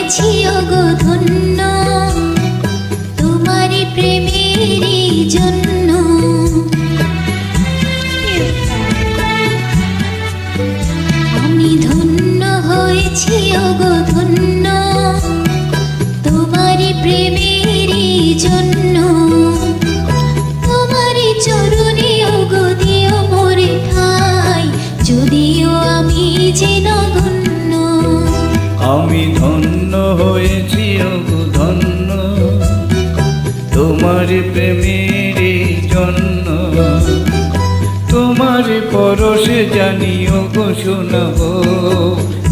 হয়েছি ওগো ধন্য তোমারই প্রেমেরই জন্য। আমি ধন্য হয়েছি ওগো ধন্য তোমারই প্রেমেরই জন্য। তোমারই চরণে ওগো দিও মোরে ঠাই, যদিও আমি যে নগণ্য। আমি ধন্য হয়েছি ওগো ধন্য তোমার প্রেমেরই জন্য। তোমার পরশে জানি ওগো শোনাবো,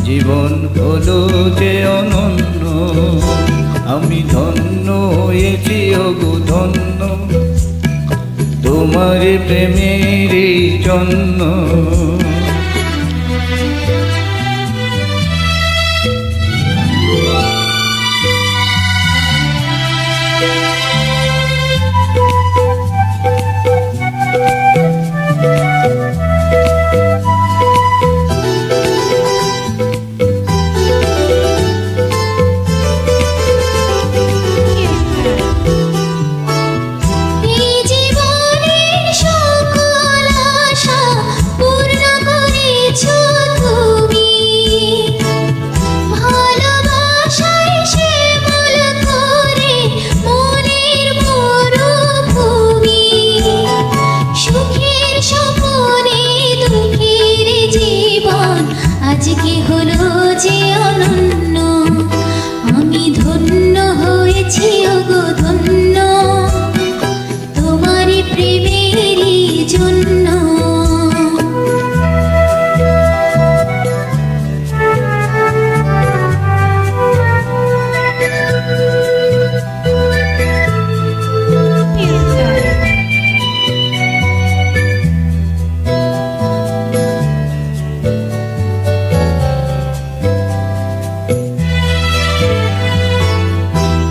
জীবন হলো যে অনন্য। আমি ধন্য হয়েছি ওগো ধন্য তোমার প্রেমেরই জন্য। আজকে হলো যে অনন্য, আমি ধন্য হয়েছি ওগো ধন্য তোমারই প্রেমেরই জন্য।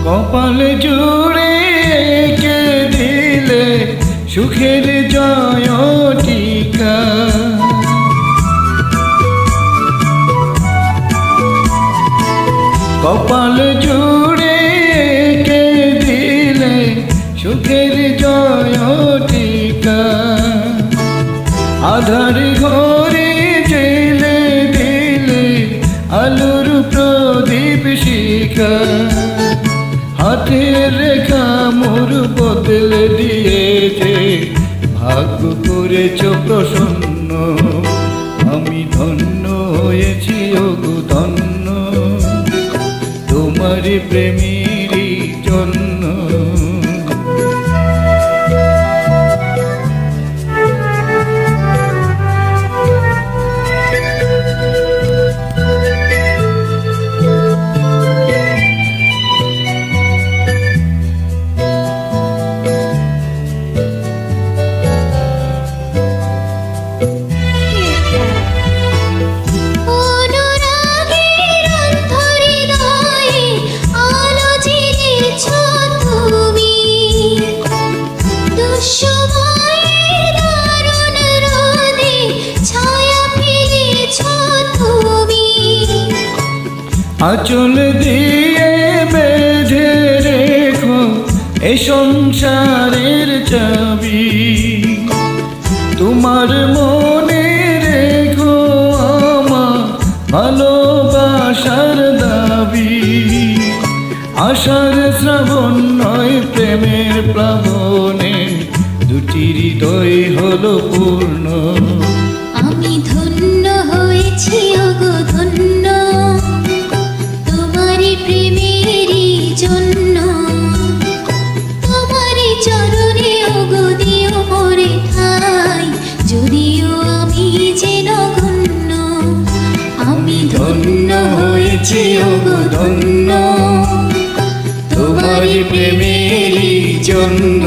কপাল জুড়ে কে দিলে সুখের জয় টিকা। কপাল জুড়ে কে দিলে সুখের জয় টিকা। আধার ঘরে জেলে দিলে আলোর প্রদীপ শিখা। হাতের রেখা মোর বদলে দিয়েছে, ভাগ্য করেছ প্রসন্ন। আমি ধন্য হয়েছি ওগো ধন্য তোমার প্রেমেরই জন্য। আঁচল দিয়ে বেঁধে রেখো এই সংসারের চাবি, তোমার মনে রেখো আমার ভালোবাসার দাবি। আশার শ্রাবণ নয় প্রেমের প্লাবনে, দুটি হৃদয় হলো পূর্ণ। আমি ধন্য হয়েছি ওগো ধন্য তোমারই প্রেমেরই জন্য। তোমারই চরণে ওগো দিও মোরে ঠাই, যদিও আমি যে নগণ্য। আমি ধন্য হয়েছি ওগো ধন্য তোমারই প্রেমেরই জন্য।